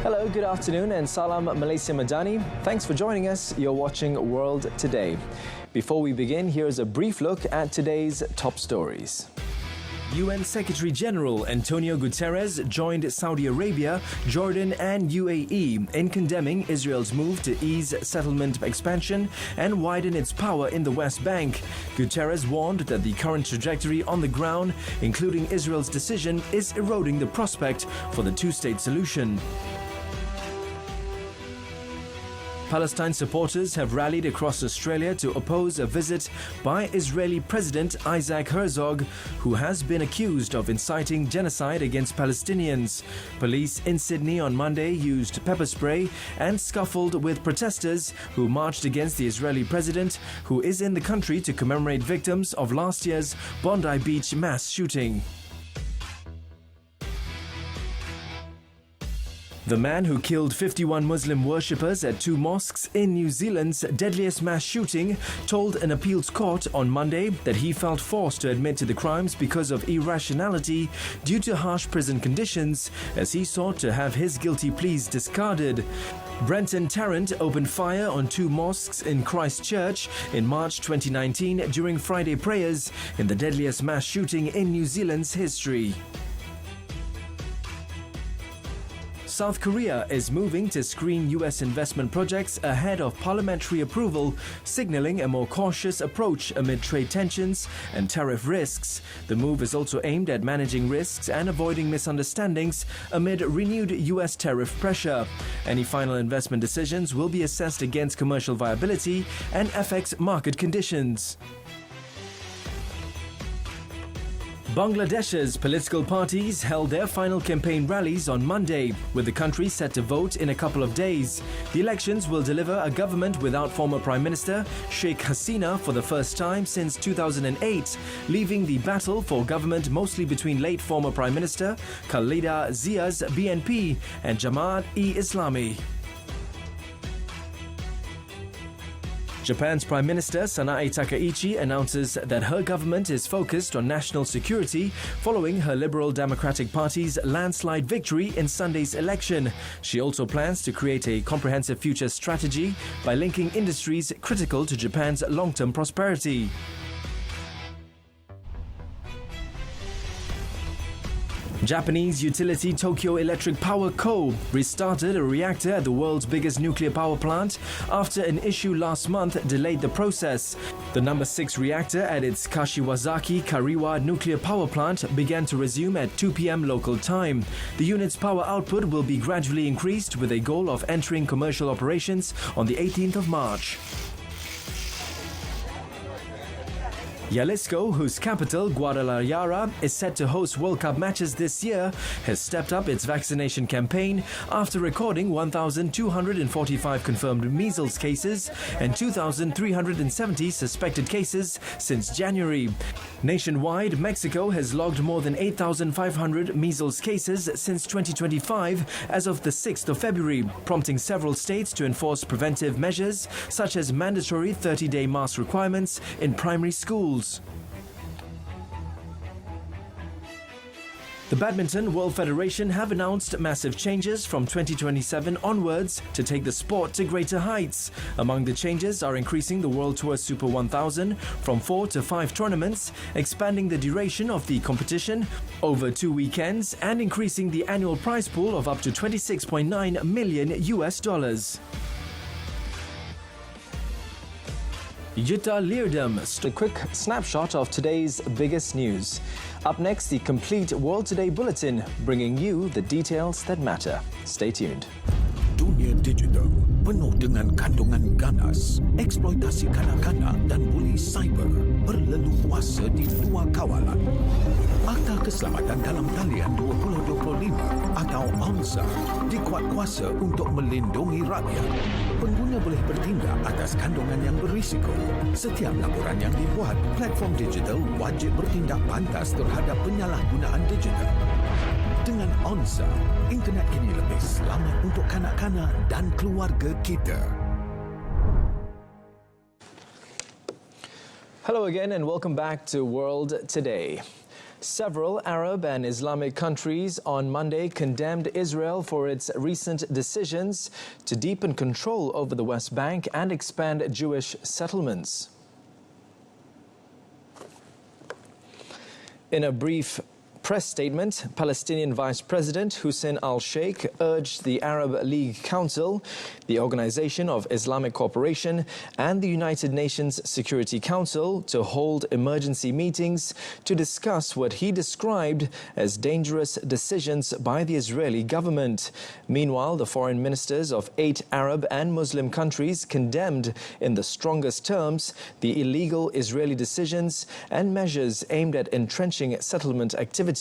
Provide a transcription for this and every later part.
Hello, good afternoon and salam Malaysia Madani. Thanks for joining us. You're watching World Today. Before we begin, here's a brief look at today's top stories. UN Secretary-General Antonio Guterres joined Saudi Arabia, Jordan and UAE in condemning Israel's move to ease settlement expansion and widen its power in the West Bank. Guterres warned that the current trajectory on the ground, including Israel's decision, is eroding the prospect for the two-state solution. Palestine supporters have rallied across Australia to oppose a visit by Israeli President Isaac Herzog, who has been accused of inciting genocide against Palestinians. Police in Sydney on Monday used pepper spray and scuffled with protesters who marched against the Israeli president, who is in the country to commemorate victims of last year's Bondi Beach mass shooting. The man who killed 51 Muslim worshippers at two mosques in New Zealand's deadliest mass shooting told an appeals court on Monday that he felt forced to admit to the crimes because of irrationality due to harsh prison conditions, as he sought to have his guilty pleas discarded. Brenton Tarrant opened fire on two mosques in Christchurch in March 2019 during Friday prayers in the deadliest mass shooting in New Zealand's history. South Korea is moving to screen US investment projects ahead of parliamentary approval, signaling a more cautious approach amid trade tensions and tariff risks. The move is also aimed at managing risks and avoiding misunderstandings amid renewed US tariff pressure. Any final investment decisions will be assessed against commercial viability and FX market conditions. Bangladesh's political parties held their final campaign rallies on Monday, with the country set to vote in a couple of days. The elections will deliver a government without former Prime Minister Sheikh Hasina for the first time since 2008, leaving the battle for government mostly between late former Prime Minister Khalida Zia's BNP and Jamaat-e-Islami. Japan's Prime Minister Sanae Takaichi announces that her government is focused on national security following her Liberal Democratic Party's landslide victory in Sunday's election. She also plans to create a comprehensive future strategy by linking industries critical to Japan's long-term prosperity. Japanese utility Tokyo Electric Power Co. restarted a reactor at the world's biggest nuclear power plant after an issue last month delayed the process. The number 6 reactor at its Kashiwazaki Kariwa nuclear power plant began to resume at 2 p.m. local time. The unit's power output will be gradually increased with a goal of entering commercial operations on the 18th of March. Jalisco, whose capital, Guadalajara, is set to host World Cup matches this year, has stepped up its vaccination campaign after recording 1,245 confirmed measles cases and 2,370 suspected cases since January. Nationwide, Mexico has logged more than 8,500 measles cases since 2025 as of the 6th of February, prompting several states to enforce preventive measures such as mandatory 30-day mask requirements in primary schools. The Badminton World Federation have announced massive changes from 2027 onwards to take the sport to greater heights. Among the changes are increasing the World Tour Super 1000 from 4 to 5 tournaments, expanding the duration of the competition over 2 weekends, and increasing the annual prize pool of up to $26.9 million. Jutta Leerdam. A quick snapshot of today's biggest news. Up next, the complete World Today Bulletin, bringing you the details that matter. Stay tuned. Dunia digital penuh dengan kandungan ganas, eksploitasi kanak-kanak dan buli cyber berleluasa di luar kawalan. Akta Keselamatan dalam Talian 2025 atau AMSA dikuat kuasa untuk melindungi rakyat. Pengguna boleh bertindak atas kandungan yang berisiko. Setiap laporan yang dibuat, platform digital wajib bertindak pantas terhadap penyalahgunaan digital. Dengan AMSA, internet kini lebih selamat untuk kanak-kanak dan keluarga kita. Hello again and welcome back to World Today. Several Arab and Islamic countries on Monday condemned Israel for its recent decisions to deepen control over the West Bank and expand Jewish settlements. In a brief press statement, Palestinian Vice President Hussein al-Sheikh urged the Arab League Council, the Organization of Islamic Cooperation, and the United Nations Security Council to hold emergency meetings to discuss what he described as dangerous decisions by the Israeli government. Meanwhile, the foreign ministers of 8 Arab and Muslim countries condemned in the strongest terms the illegal Israeli decisions and measures aimed at entrenching settlement activity.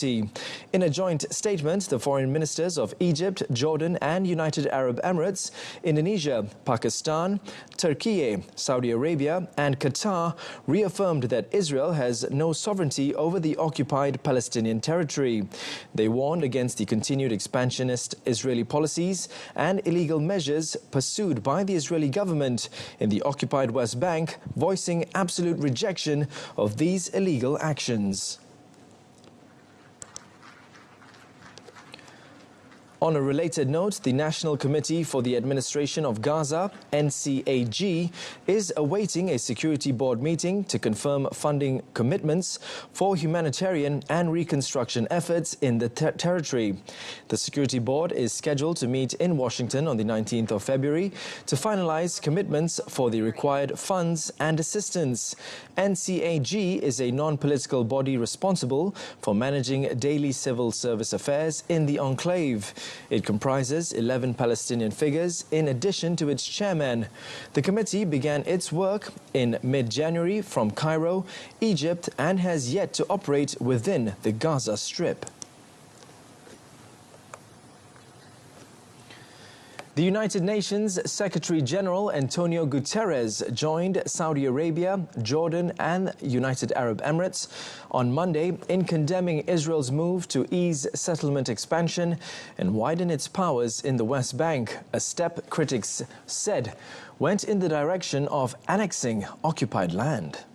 In a joint statement, the foreign ministers of Egypt, Jordan and United Arab Emirates, Indonesia, Pakistan, Turkey, Saudi Arabia and Qatar reaffirmed that Israel has no sovereignty over the occupied Palestinian territory. They warned against the continued expansionist Israeli policies and illegal measures pursued by the Israeli government in the occupied West Bank, voicing absolute rejection of these illegal actions. On a related note, the National Committee for the Administration of Gaza, NCAG, is awaiting a security board meeting to confirm funding commitments for humanitarian and reconstruction efforts in the territory. The security board is scheduled to meet in Washington on the 19th of February to finalize commitments for the required funds and assistance. NCAG is a non-political body responsible for managing daily civil service affairs in the enclave. It comprises 11 Palestinian figures in addition to its chairman. The committee began its work in mid-January from Cairo, Egypt, and has yet to operate within the Gaza Strip. The United Nations Secretary-General Antonio Guterres joined Saudi Arabia, Jordan and United Arab Emirates on Monday in condemning Israel's move to ease settlement expansion and widen its powers in the West Bank, a step critics said went in the direction of annexing occupied land.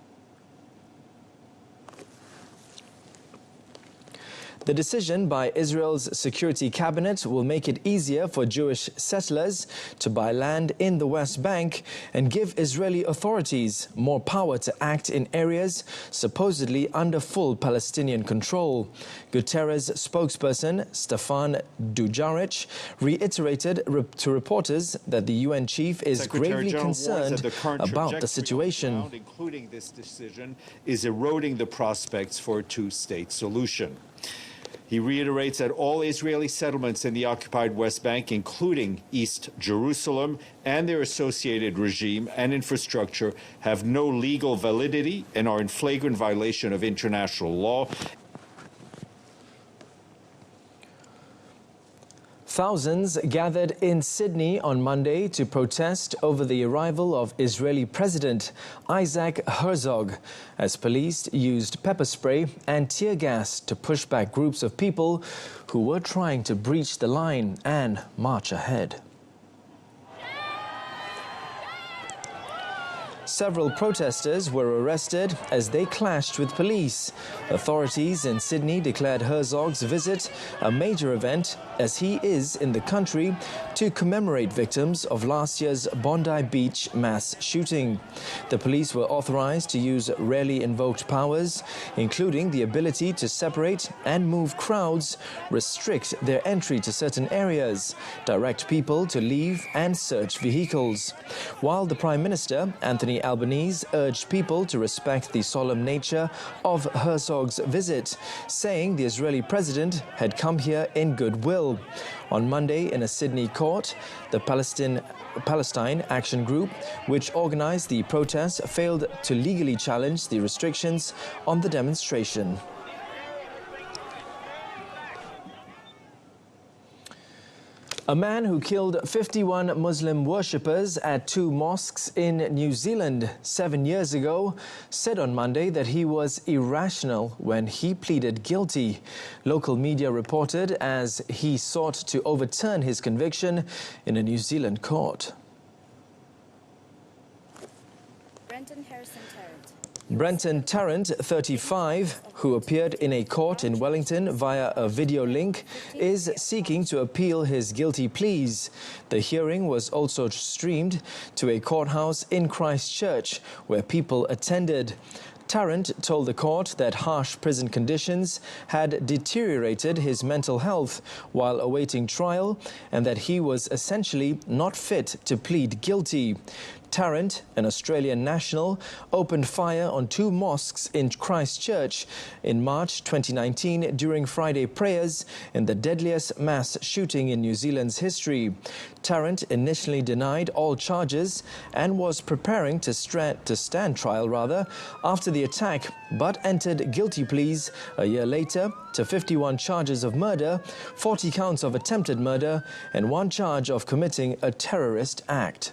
The decision by Israel's security cabinet will make it easier for Jewish settlers to buy land in the West Bank and give Israeli authorities more power to act in areas supposedly under full Palestinian control. Guterres spokesperson Stefan Dujarric reiterated to reporters that the UN chief is gravely concerned about the situation. Including this decision is eroding the prospects for a two-state solution. He reiterates that all Israeli settlements in the occupied West Bank, including East Jerusalem and their associated regime and infrastructure, have no legal validity and are in flagrant violation of international law. Thousands gathered in Sydney on Monday to protest over the arrival of Israeli President Isaac Herzog, as police used pepper spray and tear gas to push back groups of people who were trying to breach the line and march ahead. Several protesters were arrested as they clashed with police. Authorities in Sydney declared Herzog's visit a major event as he is in the country to commemorate victims of last year's Bondi Beach mass shooting. The police were authorized to use rarely invoked powers, including the ability to separate and move crowds, restrict their entry to certain areas, direct people to leave and search vehicles. While the Prime Minister, Anthony Albanese, urged people to respect the solemn nature of Herzog's visit, saying the Israeli president had come here in goodwill. On Monday, in a Sydney court, the Palestine Action Group, which organized the protest, failed to legally challenge the restrictions on the demonstration. A man who killed 51 Muslim worshippers at 2 mosques in New Zealand 7 years ago said on Monday that he was irrational when he pleaded guilty. Local media reported as he sought to overturn his conviction in a New Zealand court. Brenton Tarrant, 35, who appeared in a court in Wellington via a video link, is seeking to appeal his guilty pleas. The hearing was also streamed to a courthouse in Christchurch, where people attended. Tarrant told the court that harsh prison conditions had deteriorated his mental health while awaiting trial and that he was essentially not fit to plead guilty. Tarrant, an Australian national, opened fire on 2 mosques in Christchurch in March 2019 during Friday prayers in the deadliest mass shooting in New Zealand's history. Tarrant initially denied all charges and was preparing to stand trial after the attack, but entered guilty pleas a year later to 51 charges of murder, 40 counts of attempted murder, and 1 charge of committing a terrorist act.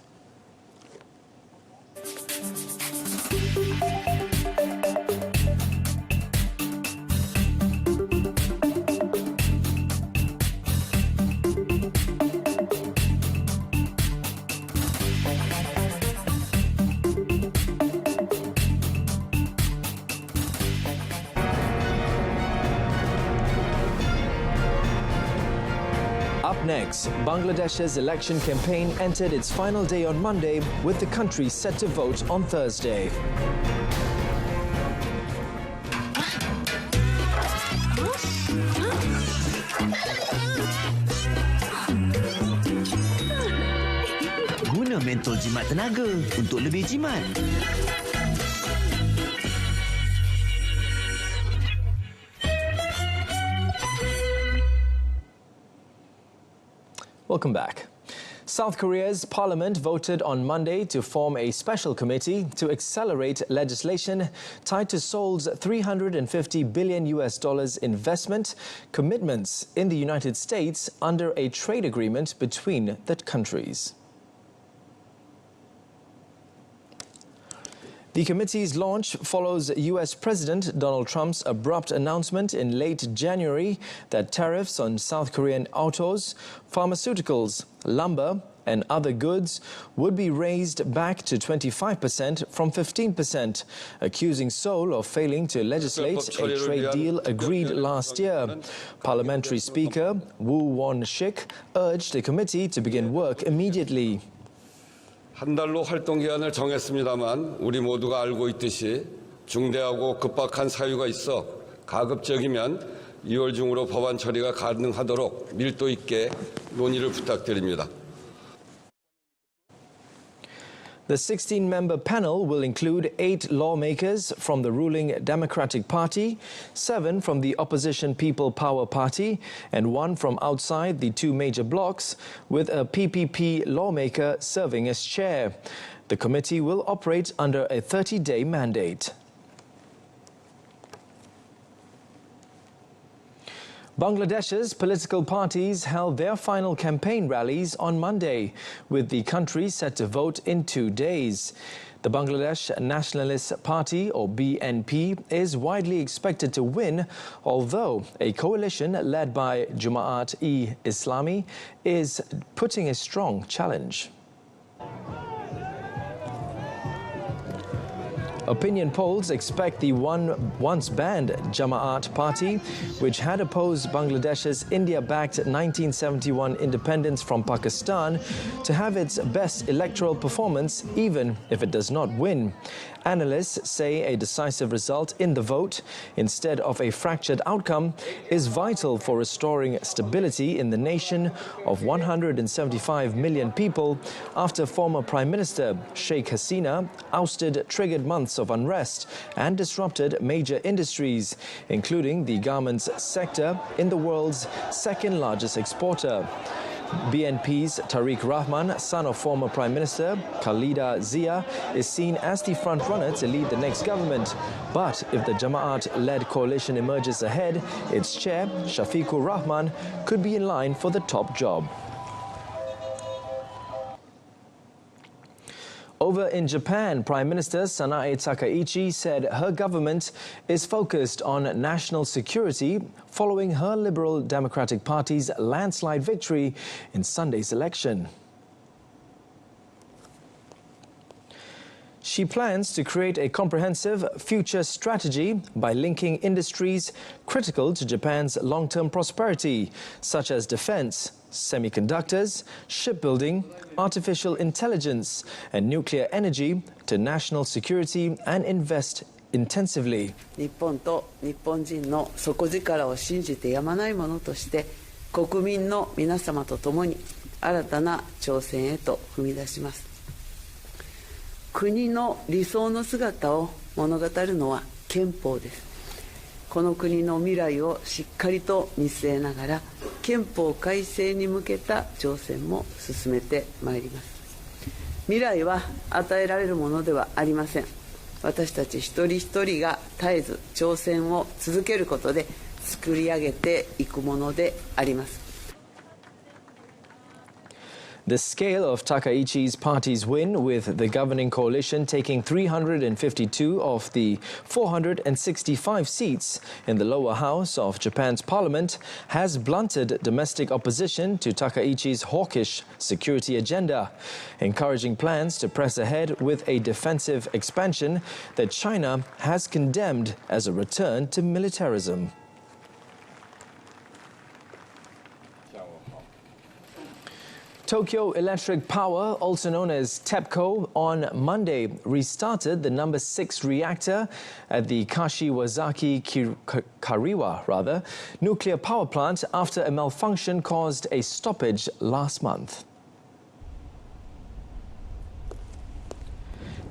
Up next, Bangladesh's election campaign entered its final day on Monday, with the country set to vote on Thursday. Guna mentol jimat tenaga untuk lebih jimat. Welcome back. South Korea's parliament voted on Monday to form a special committee to accelerate legislation tied to Seoul's $350 billion investment commitments in the United States under a trade agreement between the countries. The committee's launch follows US President Donald Trump's abrupt announcement in late January that tariffs on South Korean autos, pharmaceuticals, lumber and other goods would be raised back to 25% from 15%, accusing Seoul of failing to legislate a trade deal agreed last year. Parliamentary Speaker Woo Won-shik urged the committee to begin work immediately. 한 달로 활동 기한을 정했습니다만 우리 모두가 알고 있듯이 중대하고 급박한 사유가 있어 가급적이면 2월 중으로 법안 처리가 가능하도록 밀도 있게 논의를 부탁드립니다. The 16-member panel will include 8 lawmakers from the ruling Democratic Party, 7 from the opposition People Power Party, and 1 from outside the 2 major blocs, with a PPP lawmaker serving as chair. The committee will operate under a 30-day mandate. Bangladesh's political parties held their final campaign rallies on Monday, with the country set to vote in 2 days. The Bangladesh Nationalist Party, or BNP, is widely expected to win, although a coalition led by Jamaat-e-Islami is putting a strong challenge. Opinion polls expect the once banned Jamaat party, which had opposed Bangladesh's India-backed 1971 independence from Pakistan, to have its best electoral performance even if it does not win. Analysts say a decisive result in the vote, instead of a fractured outcome, is vital for restoring stability in the nation of 175 million people after former Prime Minister Sheikh Hasina ousted triggered months of unrest and disrupted major industries, including the garments sector in the world's second largest exporter. BNP's Tariq Rahman, son of former Prime Minister Khalida Zia, is seen as the frontrunner to lead the next government. But if the Jamaat-led coalition emerges ahead, its chair, Shafiqur Rahman, could be in line for the top job. Over in Japan, Prime Minister Sanae Takaichi said her government is focused on national security following her Liberal Democratic Party's landslide victory in Sunday's election. She plans to create a comprehensive future strategy by linking industries critical to Japan's long-term prosperity, such as defense, semiconductors, shipbuilding, artificial intelligence, and nuclear energy to national security and invest intensively. 日本と日本人の底力を信じてやまないものとして、国民の皆様と共に新たな挑戦へと踏み出します。国の理想の姿を物語るのは憲法です。この国の未来をしっかりと見据えながら、憲法改正に向けた挑戦も進めてまいります。未来は与えられるものではありません。私たち一人一人が絶えず挑戦を続けることで作り上げていくものであります。The scale of Takaichi's party's win, with the governing coalition taking 352 of the 465 seats in the lower house of Japan's parliament, has blunted domestic opposition to Takaichi's hawkish security agenda, encouraging plans to press ahead with a defensive expansion that China has condemned as a return to militarism. Tokyo Electric Power, also known as TEPCO, on Monday restarted the number 6 reactor at the Kariwa nuclear power plant after a malfunction caused a stoppage last month.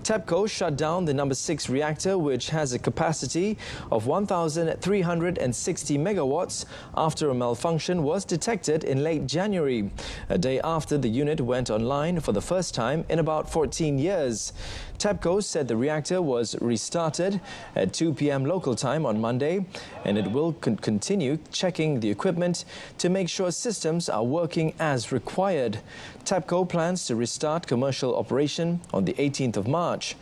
TEPCO shut down the number 6 reactor, which has a capacity of 1,360 megawatts, after a malfunction was detected in late January, a day after the unit went online for the first time in about 14 years. TEPCO said the reactor was restarted at 2 p.m. local time on Monday, and it will continue checking the equipment to make sure systems are working as required. TEPCO plans to restart commercial operation on the 18th of March.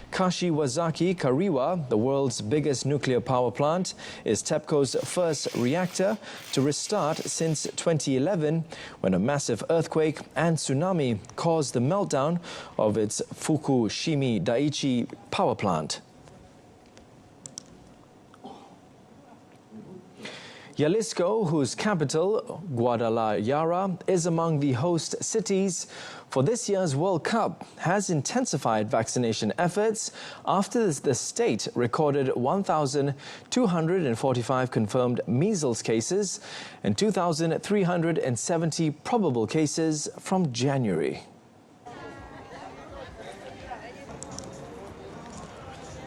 Kashiwazaki Kariwa, the world's biggest nuclear power plant, is TEPCO's first reactor to restart since 2011, when a massive earthquake and tsunami caused the meltdown of its Fukushima Daiichi power plant. Jalisco, whose capital, Guadalajara, is among the host cities for this year's World Cup, has intensified vaccination efforts after the state recorded 1,245 confirmed measles cases and 2,370 probable cases from January.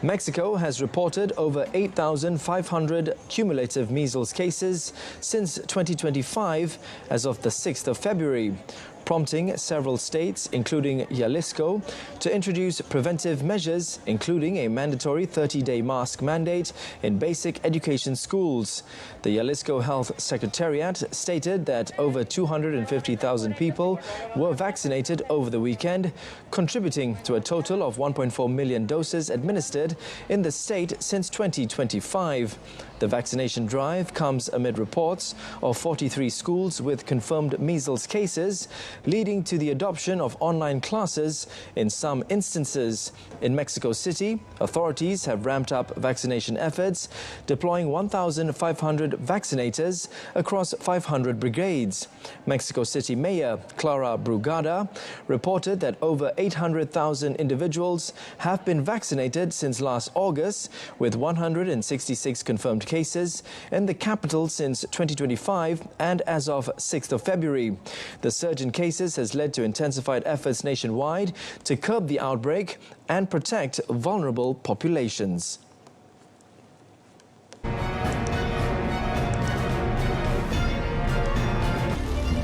Mexico has reported over 8,500 cumulative measles cases since 2025 as of the 6th of February, prompting several states, including Jalisco, to introduce preventive measures, including a mandatory 30-day mask mandate in basic education schools. The Jalisco Health Secretariat stated that over 250,000 people were vaccinated over the weekend, contributing to a total of 1.4 million doses administered in the state since 2025. The vaccination drive comes amid reports of 43 schools with confirmed measles cases, leading to the adoption of online classes in some instances. In Mexico City, authorities have ramped up vaccination efforts, deploying 1,500 vaccinators across 500 brigades. Mexico City Mayor Clara Brugada reported that over 800,000 individuals have been vaccinated since last August, with 166 confirmed cases in the capital since 2025 and as of 6th of February. The surge in cases has led to intensified efforts nationwide to curb the outbreak and protect vulnerable populations.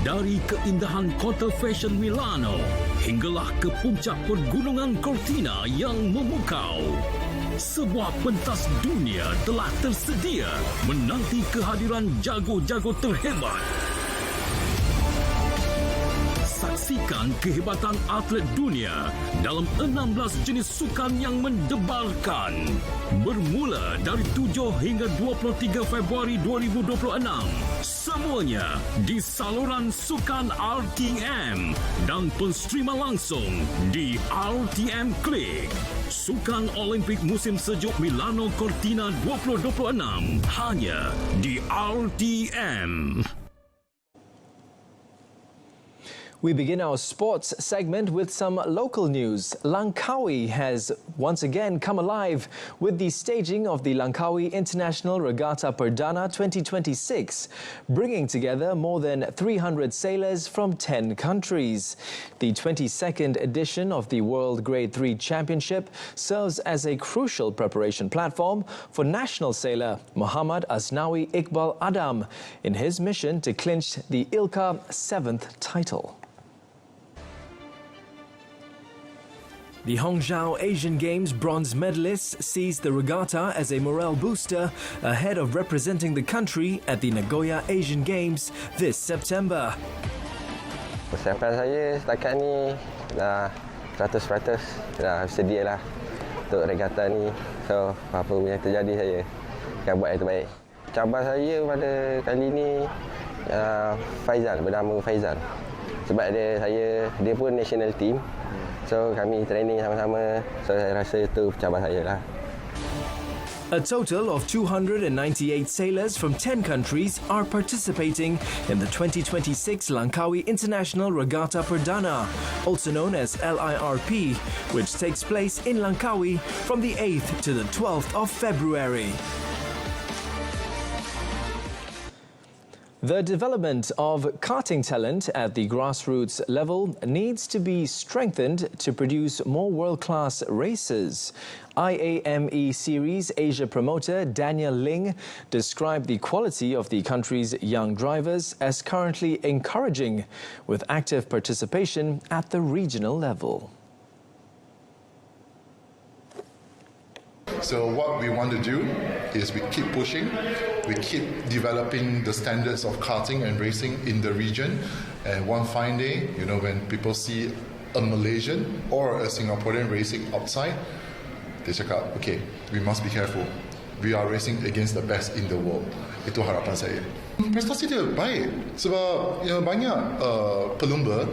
Dari keindahan kota fashion Milano hinggalah ke puncak pergunungan Cortina yang memukau, sebuah pentas dunia telah tersedia menanti kehadiran jago-jago terhebat. Saksikan kehebatan atlet dunia dalam 16 jenis sukan yang mendebarkan. Bermula dari 7 hingga 23 Februari 2026. semuanya di saluran sukan RTM dan penstrima langsung di RTM Klik. Sukan Olimpik musim sejuk Milano Cortina 2026 hanya di RTM. We begin our sports segment with some local news. Langkawi has once again come alive with the staging of the Langkawi International Regatta Perdana 2026, bringing together more than 300 sailors from 10 countries. The 22nd edition of the World Grade 3 Championship serves as a crucial preparation platform for national sailor Muhammad Asnawi Iqbal Adam in his mission to clinch the ILCA 7th title. The Hongzhou Asian Games bronze medalists sees the regatta as a morale booster ahead of representing the country at the Nagoya Asian Games this September. Persiapan saya setakat ni dah 100%, dah sedia lah untuk regatta ni. So, apa-apa yang terjadi saya akan buat yang terbaik. Cabar saya pada kali ni Faizal, bernama Faizal. Sebab dia pun national team. So kami training sama-sama, so saya rasa itu cabar saya lah. A total of 298 sailors from 10 countries are participating in the 2026 Langkawi International Regatta Perdana, also known as LIRP, which takes place in Langkawi from the 8th to the 12th of February. The development of karting talent at the grassroots level needs to be strengthened to produce more world-class races. IAME Series Asia promoter Daniel Ling described the quality of the country's young drivers as currently encouraging, with active participation at the regional level. So what we want to do is we keep pushing, we keep developing the standards of karting and racing in the region. And one fine day, when people see a Malaysian or a Singaporean racing outside, they cakap, okay, we must be careful. We are racing against the best in the world. Itu harapan saya. Prestasi dia baik sebab banyak pelumba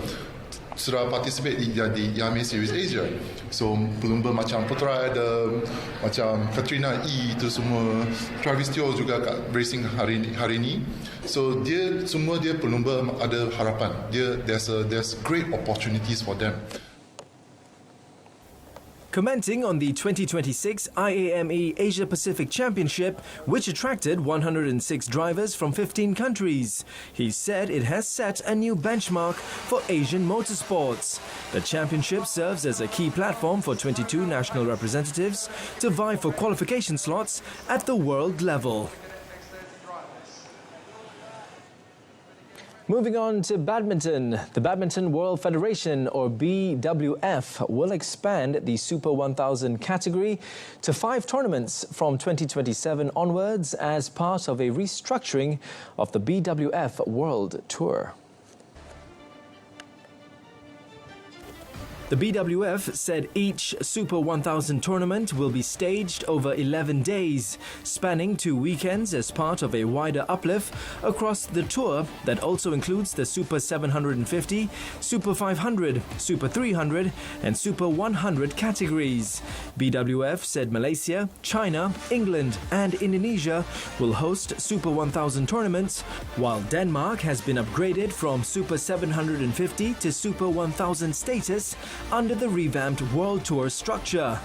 sudah participate di IAME Series Asia. So pelumba macam Putra Adam, macam Katrina E, itu semua, Travis Teo juga kat racing hari ini. So dia pelumba ada harapan. There's great opportunities for them. Commenting on the 2026 IAME Asia Pacific Championship, which attracted 106 drivers from 15 countries, he said it has set a new benchmark for Asian motorsports. The championship serves as a key platform for 22 national representatives to vie for qualification slots at the world level. Moving on to badminton, the Badminton World Federation, or BWF, will expand the Super 1000 category to 5 tournaments from 2027 onwards as part of a restructuring of the BWF World Tour. The BWF said each Super 1000 tournament will be staged over 11 days, spanning 2 weekends as part of a wider uplift across the tour that also includes the Super 750, Super 500, Super 300 and Super 100 categories. BWF said Malaysia, China, England and Indonesia will host Super 1000 tournaments, while Denmark has been upgraded from Super 750 to Super 1000 status under the revamped World Tour structure.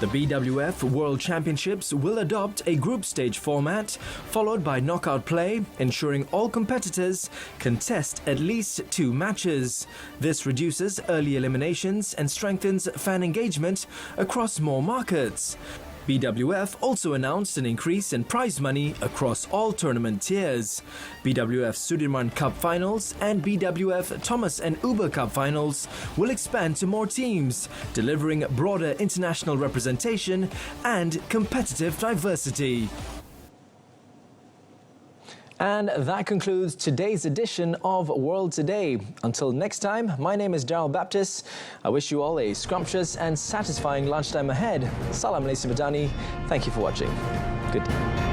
The BWF World Championships will adopt a group stage format, followed by knockout play, ensuring all competitors contest at least 2 matches. This reduces early eliminations and strengthens fan engagement across more markets. BWF also announced an increase in prize money across all tournament tiers. BWF Sudirman Cup Finals and BWF Thomas and Uber Cup Finals will expand to more teams, delivering broader international representation and competitive diversity. And that concludes today's edition of World Today. Until next time, my name is Daryl Baptist. I wish you all a scrumptious and satisfying lunchtime ahead. Salam Malaysia Madani. Thank you for watching. Good day.